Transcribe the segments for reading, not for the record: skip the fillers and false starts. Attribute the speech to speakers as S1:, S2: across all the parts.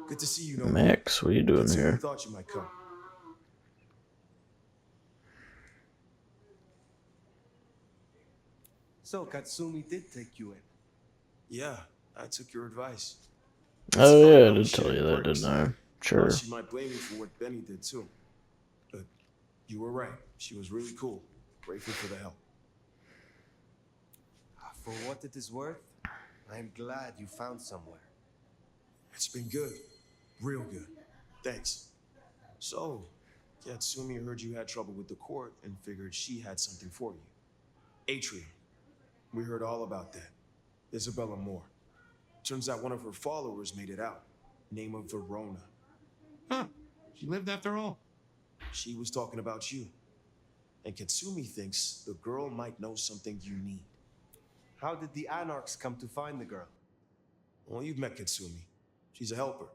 S1: Good to see you, no
S2: Max, what are you doing here?
S1: Thought you might come.
S3: So Katsumi did take you in.
S1: Yeah, I took your advice.
S2: Oh yeah, I did tell you that, didn't I? Sure.
S1: She might blame me for what Benny did too. But you were right. She was really cool. Grateful for the help.
S3: For what it is worth, I am glad you found somewhere.
S1: It's been good. Real good. Thanks. So, Katsumi heard you had trouble with the court and figured she had something for you. Atrium. We heard all about that. Isabella Moore. Turns out one of her followers made it out. Name of Verona.
S4: Huh. She lived after all.
S1: She was talking about you. And Katsumi thinks the girl might know something you need.
S3: How did the Anarchs come to find the girl?
S1: Well, you've met Katsumi. She's a helper.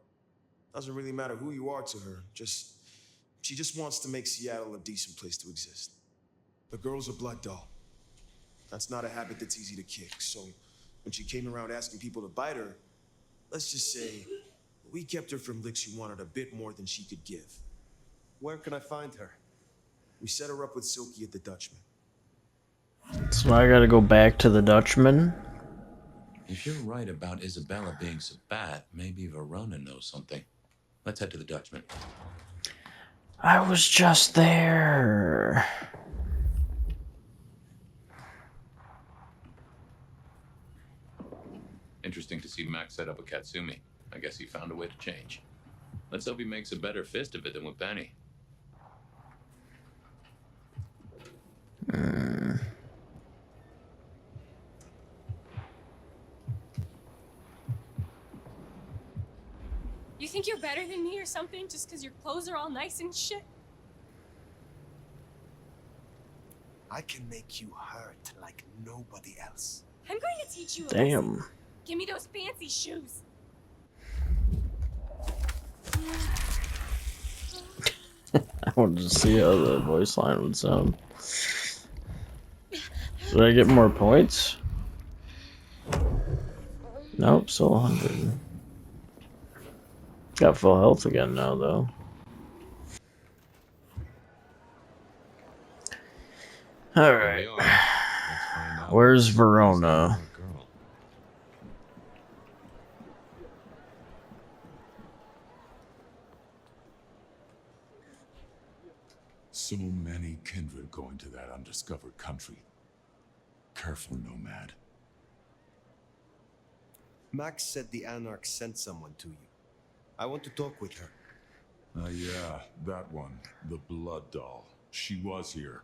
S1: Doesn't really matter who you are to her. She just wants to make Seattle a decent place to exist. The girl's a blood doll. That's not a habit that's easy to kick. So when she came around asking people to bite her, let's just say we kept her from licks who wanted a bit more than she could give.
S3: Where can I find her?
S1: We set her up with Silky at the Dutchman.
S2: So I gotta go back to the Dutchman?
S4: If you're right about Isabella being so bad, maybe Verona knows something. Let's head to the Dutchman.
S2: I was just there.
S4: Interesting to see Max set up a Katsumi. I guess he found a way to change. Let's hope he makes a better fist of it than with Benny.
S5: You think you're better than me or something just because your clothes are all nice and shit?
S3: I can make you hurt like nobody else.
S5: I'm going to teach you a lesson.
S2: Damn.
S5: Give me those fancy shoes.
S2: I wanted to see how the voice line would sound. Did I get more points? Nope, still 100. Got full health again now, though. Alright. Where's Verona?
S6: So many kindred going to that undiscovered country. Careful, nomad.
S3: Max said the Anarchs sent someone to you. I want to talk with her.
S6: Yeah, that one. The blood doll. She was here.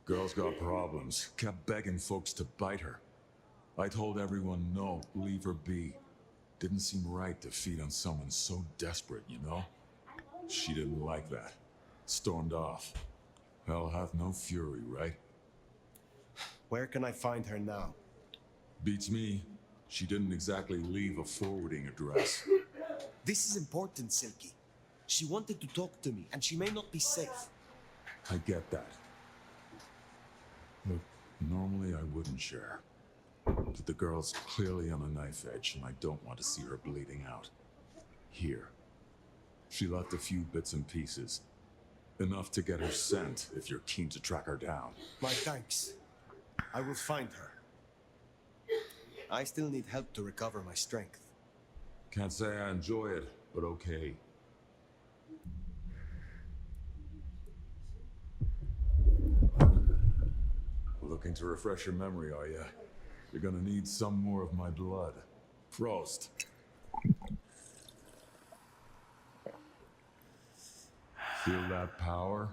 S6: Girl's got problems. Kept begging folks to bite her. I told everyone no, leave her be. Didn't seem right to feed on someone so desperate, you know? She didn't like that. Stormed off. Hell hath no fury, right?
S3: Where can I find her now?
S6: Beats me. She didn't exactly leave a forwarding address.
S3: This is important, Silky. She wanted to talk to me, and she may not be safe.
S6: I get that. Look, normally I wouldn't share. But the girl's clearly on a knife edge, and I don't want to see her bleeding out. Here. She left a few bits and pieces. Enough to get her sent, if you're keen to track her down.
S3: My thanks. I will find her. I still need help to recover my strength.
S6: Can't say I enjoy it, but okay. Looking to refresh your memory, are you? You're gonna need some more of my blood. Prost. Feel that power?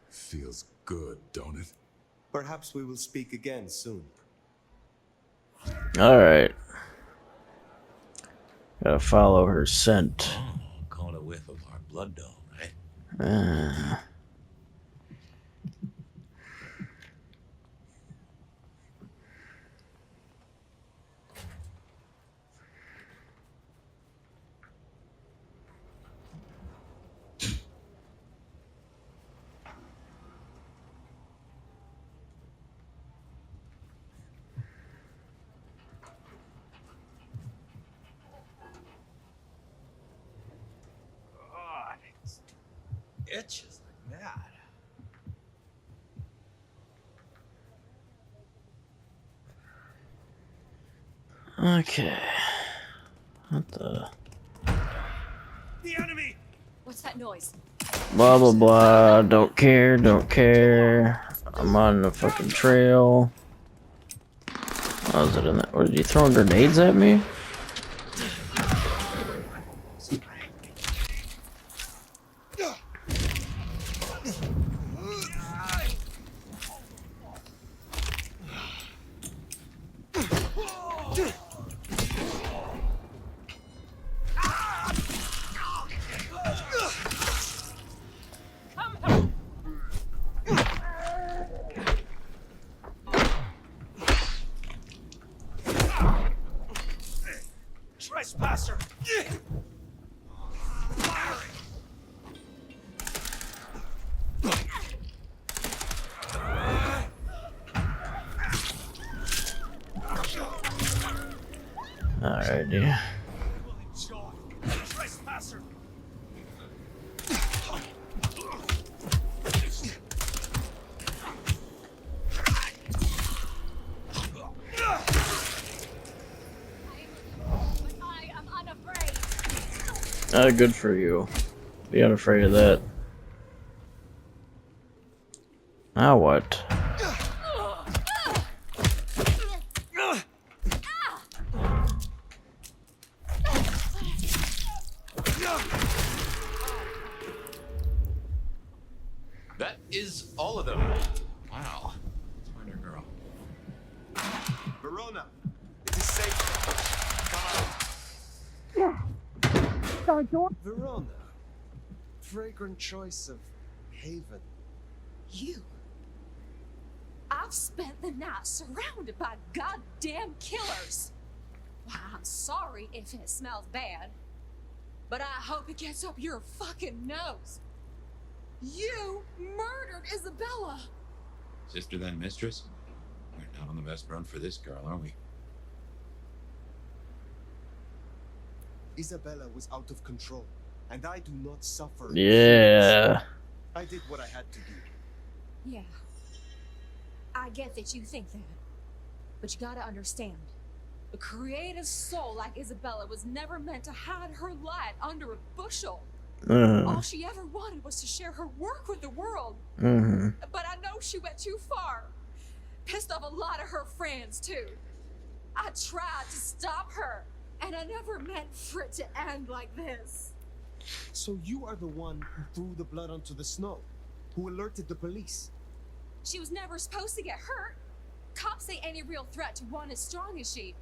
S6: Feels good, don't it?
S3: Perhaps we will speak again soon.
S2: Alright. Gotta follow her scent.
S4: Oh, caught a whiff of our blood doll, right?
S3: itches like mad.
S2: Okay. What the?
S3: The enemy!
S5: What's that noise?
S2: Blah blah blah. Don't care. Don't care. I'm on the fucking trail. How was it in that? Was he throwing grenades at me?
S3: Trespasser!
S2: Alrighty.
S3: Trespasser!
S5: But I am unafraid.
S2: Good for you. Be unafraid of that. Now what?
S4: That is all of them. Wow. Find our girl.
S3: Verona, it is safe. Verona, fragrant choice of haven.
S5: You. I've spent the night surrounded by goddamn killers. Why, I'm sorry if it smells bad, but I hope it gets up your fucking nose. You murdered Isabella.
S4: Sister then mistress? We're not on the best run for this girl, are we?
S3: Isabella was out of control, and I do not suffer.
S2: Yeah.
S3: I did what I had to do.
S5: Yeah. I get that you think that. But you gotta understand. A creative soul like Isabella was never meant to hide her light under a bushel. All she ever wanted was to share her work with the world. But I know she went too far. Pissed off a lot of her friends, too. I tried to stop her, and I never meant for it to end like this.
S3: So you are the one who threw the blood onto the snow, who alerted the police.
S5: She was never supposed to get hurt. Cops ain't any real threat to one as strong as she.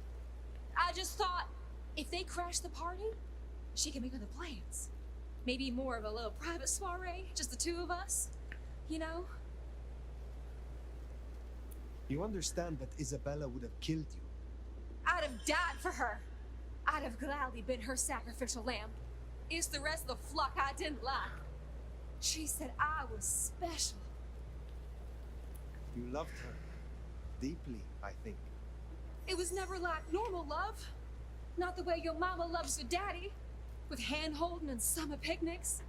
S5: I just thought, if they crash the party, she can make other plans. Maybe more of a little private soiree, just the two of us, you know?
S3: You understand that Isabella would have killed you.
S5: I'd have died for her. I'd have gladly been her sacrificial lamb. It's the rest of the flock I didn't like. She said I was special.
S3: You loved her. Deeply, I think.
S5: It was never like normal love. Not the way your mama loves your daddy, with hand-holding and summer picnics.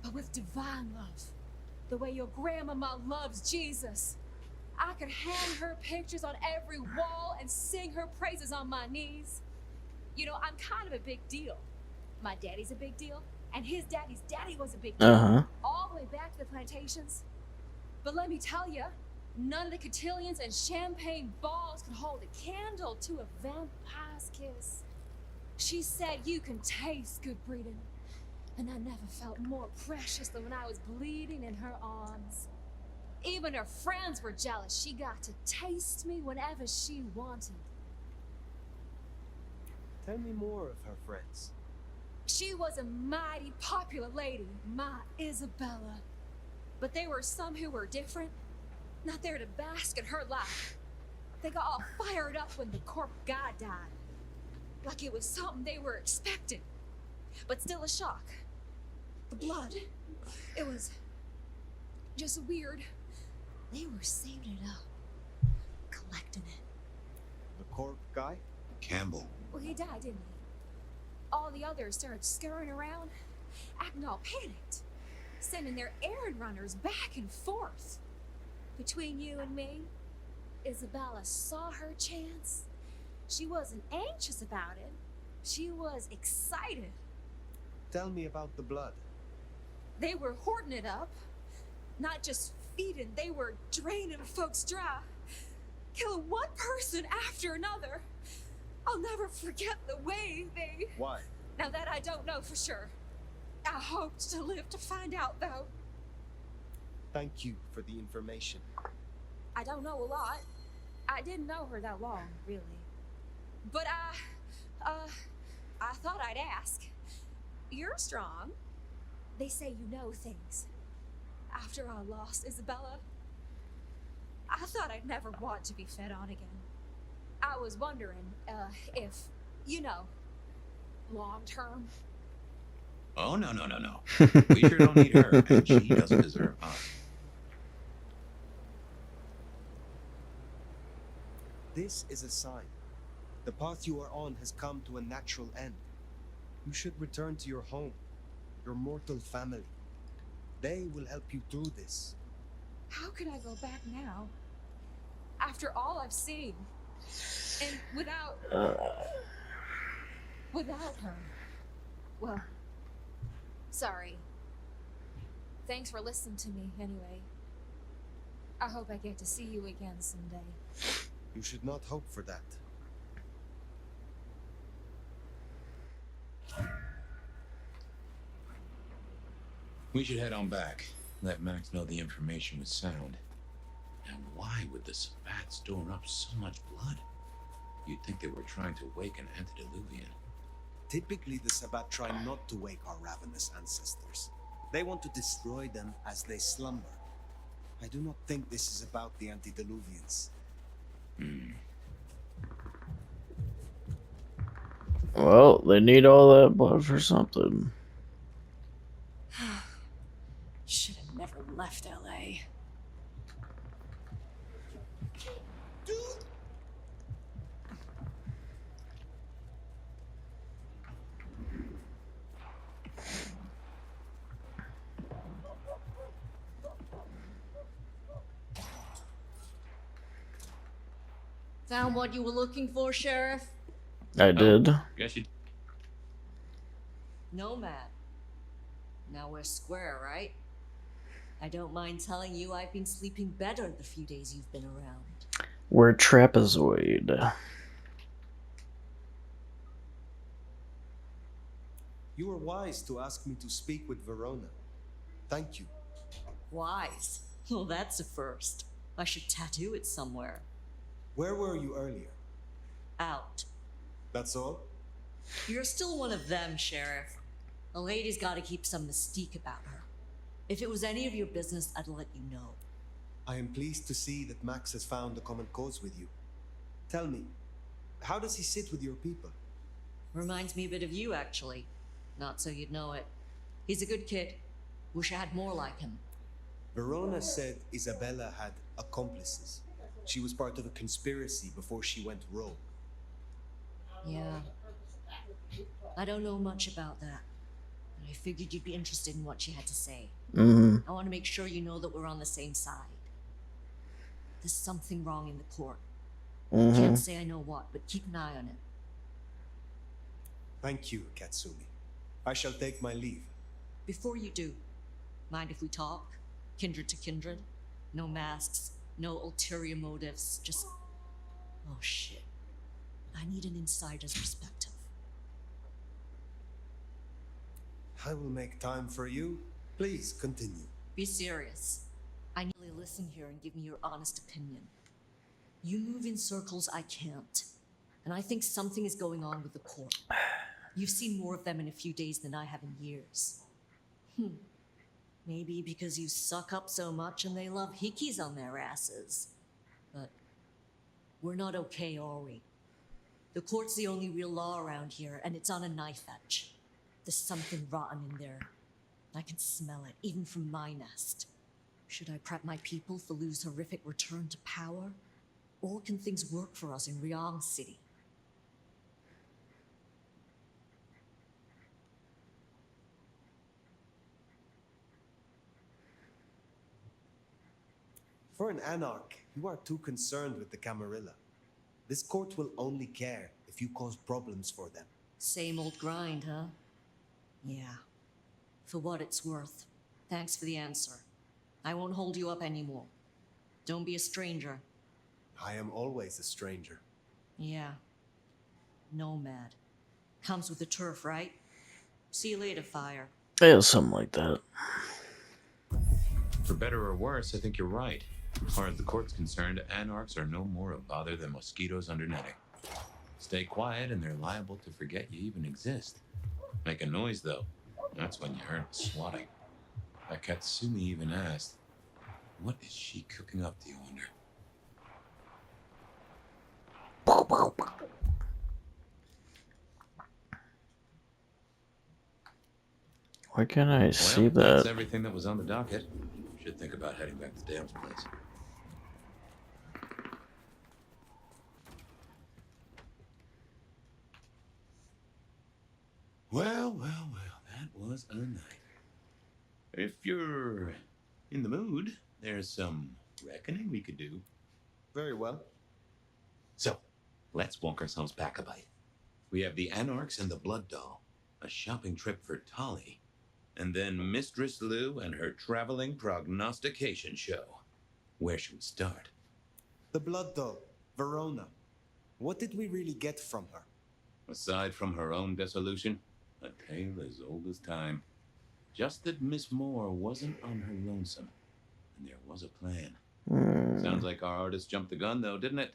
S5: But with divine love. The way your grandmama loves Jesus. I could hand her pictures on every wall and sing her praises on my knees. You know, I'm kind of a big deal. My daddy's a big deal, and his daddy's daddy was a big deal. All the way back to the plantations. But let me tell you, none of the cotillions and champagne balls could hold a candle to a vampire's kiss. She said you can taste good breeding, and I never felt more precious than when I was bleeding in her arms. Even her friends were jealous. She got to taste me whenever she wanted.
S3: Tell me more of her friends.
S5: She was a mighty popular lady, my Isabella. But there were some who were different, not there to bask in her life. They got all fired up when the corp guy died. Like it was something they were expecting, but still a shock. The blood, it was just weird. They were saving it up, collecting it.
S3: The corp guy?
S4: Campbell.
S5: Well, he died, didn't he? All the others started scurrying around, acting all panicked. sending their errand runners back and forth. Between you and me, Isabella saw her chance. She wasn't anxious about it. She was excited.
S3: Tell me about the blood.
S5: They were hoarding it up. Not just feeding, they were draining folks dry. Killing one person after another. I'll never forget the way they...
S3: Why?
S5: Now that I don't know for sure. I hoped to live to find out, though.
S3: Thank you for the information.
S5: I don't know a lot. I didn't know her that long, really. But I thought I'd ask. You're strong. They say you know things. After I lost Isabella, I thought I'd never want to be fed on again. I was wondering, if, you know, long term.
S4: Oh, no. We sure don't need her, and she doesn't deserve us.
S3: This is a sign. The path you are on has come to a natural end. You should return to your home, your mortal family. They will help you through this.
S5: How could I go back now? After all I've seen. And without her. Well, sorry. Thanks for listening to me anyway. I hope I get to see you again someday.
S3: You should not hope for that.
S4: We should head on back. Let Max know the information was sound. And why would the Sabbat store up so much blood? You'd think they were trying to wake an antediluvian.
S3: Typically, the Sabbat try not to wake our ravenous ancestors. They want to destroy them as they slumber. I do not think this is about the antediluvians.
S2: Well, they need all that blood for something.
S5: Should have never left LA.
S7: Found what you were looking for, Sheriff?
S2: I did.
S4: Guess you.
S7: Nomad. Now we're square, right? I don't mind telling you I've been sleeping better the few days you've been around.
S2: We're trapezoid.
S3: You were wise to ask me to speak with Verona. Thank you.
S7: Wise. Well, that's a first. I should tattoo it somewhere.
S3: Where were you earlier?
S7: Out.
S3: That's all?
S7: You're still one of them, Sheriff. A lady's gotta keep some mystique about her. If it was any of your business, I'd let you know.
S3: I am pleased to see that Max has found a common cause with you. Tell me, how does he sit with your people?
S7: Reminds me a bit of you, actually. Not so you'd know it. He's a good kid. Wish I had more like him.
S3: Verona said Isabella had accomplices. She was part of a conspiracy before she went rogue.
S7: Yeah. I don't know much about that. But I figured you'd be interested in what she had to say.
S2: Mm-hmm.
S7: I want to make sure you know that we're on the same side. There's something wrong in the court.
S2: Mm-hmm.
S7: Can't say I know what, but keep an eye on it.
S3: Thank you, Katsumi. I shall take my leave.
S7: Before you do, mind if we talk? Kindred to kindred? No masks, no ulterior motives, just... Oh shit. I need an insider's perspective.
S3: I will make time for you. Please continue.
S7: Be serious. I need you to listen here and give me your honest opinion. You move in circles I can't. And I think something is going on with the court. You've seen more of them in a few days than I have in years. Maybe because you suck up so much and they love hickeys on their asses. But we're not okay, are we? The court's the only real law around here, and it's on a knife edge. There's something rotten in there. I can smell it, even from my nest. Should I prep my people for Lu's horrific return to power? Or can things work for us in Ryong City?
S3: For an anarch, you are too concerned with the Camarilla. This court will only care if you cause problems for them.
S7: Same old grind, huh? Yeah. For what it's worth. Thanks for the answer. I won't hold you up anymore. Don't be a stranger.
S3: I am always a stranger.
S7: Yeah. Nomad. Comes with the turf, right? See you later, Fire.
S2: Yeah, something like that.
S4: For better or worse, I think you're right. As far as the court's concerned, anarchs are no more a bother than mosquitoes under netting. Stay quiet and they're liable to forget you even exist. Make a noise, though. That's when you earn swatting. That Katsumi even asked, what is she cooking up, do you wonder?
S2: Why can't I see
S4: That's
S2: that?
S4: everything that was on the docket. Should think about heading back to Dam's place. Well, that was a night. If you're in the mood, there's some reckoning we could do.
S3: Very well.
S4: So, let's walk ourselves back a bite. We have the Anarchs and the Blood Doll, a shopping trip for Tolly, and then Mistress Lou and her traveling prognostication show. Where should we start?
S3: The Blood Doll, Verona. What did we really get from her?
S4: Aside from her own dissolution, a tale as old as time. Just that Miss Moore wasn't on her lonesome, and there was a plan. Sounds like our artist jumped the gun, though, didn't it?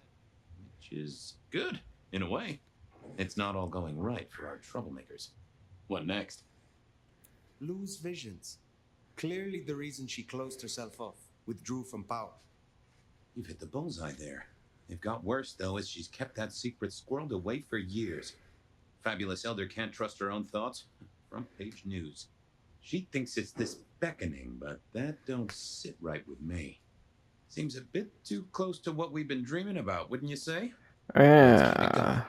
S4: Which is good, in a way. It's not all going right for our troublemakers. What next?
S3: Lou's visions. Clearly the reason she closed herself off, withdrew from power.
S4: You've hit the bullseye there. It got worse, though, as she's kept that secret squirreled away for years. Fabulous Elder can't trust her own thoughts. Front page news. She thinks it's this beckoning, but that don't sit right with me. Seems a bit too close to what we've been dreaming about, wouldn't you say?
S2: Yeah.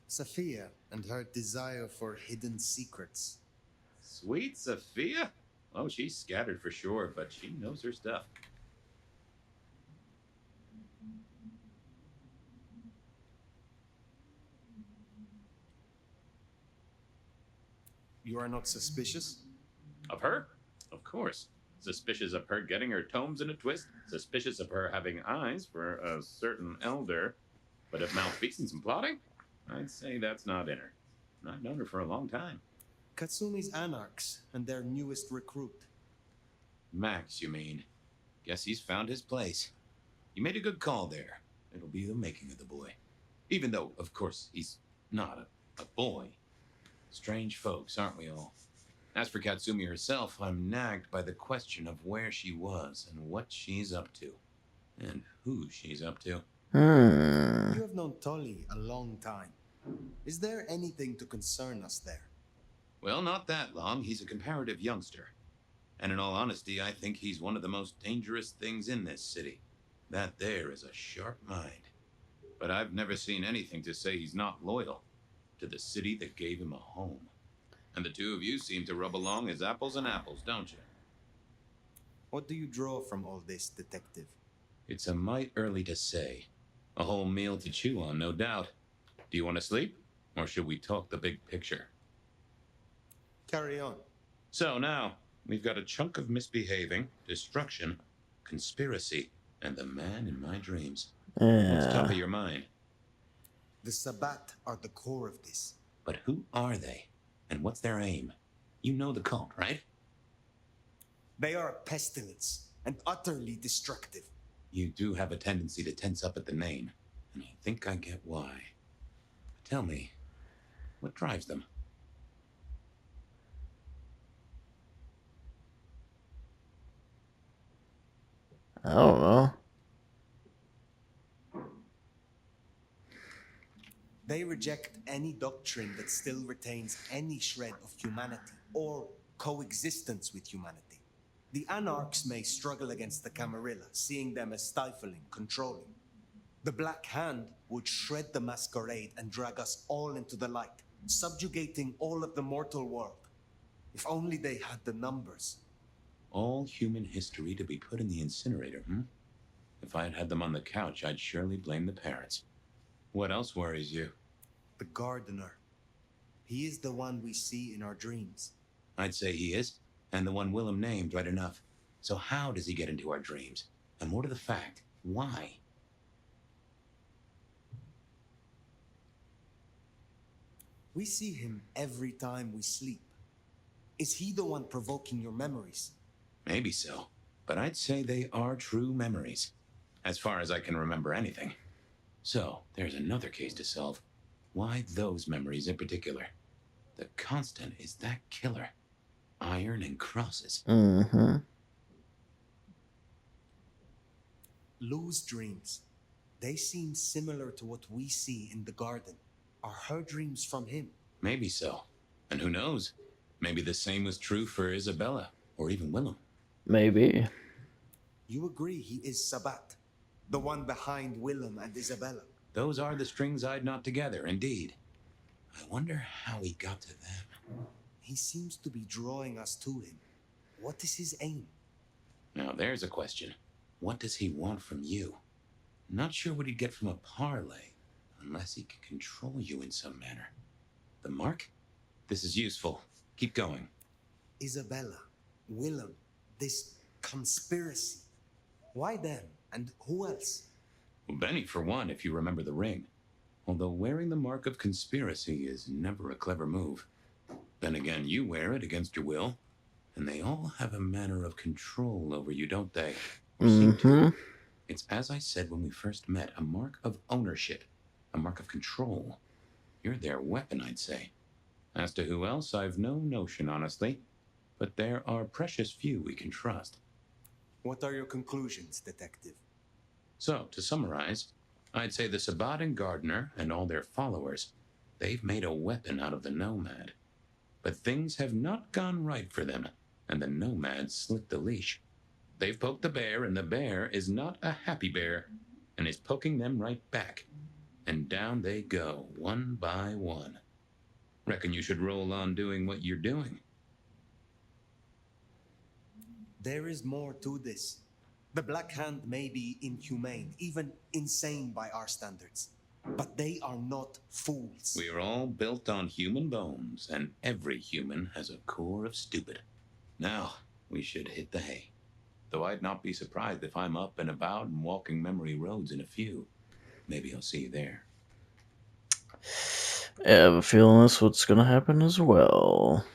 S3: Sophia and her desire for hidden secrets.
S4: Sweet Sophia? Oh, she's scattered for sure, but she knows her stuff.
S3: You are not suspicious?
S4: Of her? Of course. Suspicious of her getting her tomes in a twist. Suspicious of her having eyes for a certain elder. But of malfeasance and plotting? I'd say that's not in her. I've known her for a long time.
S3: Katsumi's anarchs and their newest recruit.
S4: Max, you mean? Guess he's found his place. You made a good call there. It'll be the making of the boy. Even though, of course, he's not a boy. Strange folks, aren't we all? As for Katsumi herself, I'm nagged by the question of where she was and what she's up to. And who she's up to.
S3: You have known Tolly a long time. Is there anything to concern us there?
S4: Well, not that long. He's a comparative youngster. And in all honesty, I think he's one of the most dangerous things in this city. That there is a sharp mind. But I've never seen anything to say he's not loyal to the city that gave him a home. And the two of you seem to rub along as apples and apples, don't you?
S3: What do you draw from all this, detective?
S4: It's a mite early to say. A whole meal to chew on, no doubt. Do you want to sleep? Or should we talk the big picture?
S3: Carry on.
S4: So now, we've got a chunk of misbehaving, destruction, conspiracy, and the man in my dreams. What's top of your mind?
S3: The Sabbat are the core of this.
S4: But who are they? And what's their aim? You know the cult, right?
S3: They are a pestilence and utterly destructive.
S4: You do have a tendency to tense up at the name, and I think I get why. Tell me, what drives them?
S2: I don't know.
S3: They reject any doctrine that still retains any shred of humanity or coexistence with humanity. The anarchs may struggle against the Camarilla, seeing them as stifling, controlling. The Black Hand would shred the Masquerade and drag us all into the light, subjugating all of the mortal world. If only they had the numbers.
S4: All human history to be put in the incinerator, hmm? If I had had them on the couch, I'd surely blame the parents. What else worries you?
S3: The gardener. He is the one we see in our dreams.
S4: I'd say he is, and the one Willem named right enough. So how does he get into our dreams? And more to the fact, why?
S3: We see him every time we sleep. Is he the one provoking your memories?
S4: Maybe so, but I'd say they are true memories, as far as I can remember anything. So, there's another case to solve. Why those memories in particular? The constant is that killer. Iron and crosses.
S2: Mm-hmm.
S3: Lou's dreams. They seem similar to what we see in the garden. Are her dreams from him?
S4: Maybe so. And who knows? Maybe the same was true for Isabella, or even Willem.
S2: Maybe.
S3: You agree he is Sabat, the one behind Willem and Isabella?
S4: Those are the strings I'd knot together, indeed. I wonder how he got to them.
S3: He seems to be drawing us to him. What is his aim?
S4: Now there's a question. What does he want from you? Not sure what he'd get from a parlay, unless he can control you in some manner. The mark? This is useful. Keep going.
S3: Isabella, Willem, this conspiracy. Why them? And who else?
S4: Well, Benny, for one, if you remember the ring. Although wearing the mark of conspiracy is never a clever move. Then again, you wear it against your will, and they all have a manner of control over you, don't they? Or seem to.
S2: Mm-hmm.
S4: It's as I said when we first met, a mark of ownership, a mark of control. You're their weapon, I'd say. As to who else, I've no notion, honestly. But there are precious few we can trust.
S3: What are your conclusions, detective?
S4: So, to summarize, I'd say the Sabat and Gardner and all their followers, they've made a weapon out of the Nomad. But things have not gone right for them, and the Nomad slipped the leash. They've poked the bear, and the bear is not a happy bear, and is poking them right back. And down they go, one by one. Reckon you should roll on doing what you're doing.
S3: There is more to this. The Black Hand may be inhumane, even insane by our standards. But they are not fools.
S4: We are all built on human bones, and every human has a core of stupid. Now, we should hit the hay. Though I'd not be surprised if I'm up and about and walking memory roads in a few. Maybe I'll see you there.
S2: I have a feeling that's what's gonna happen as well.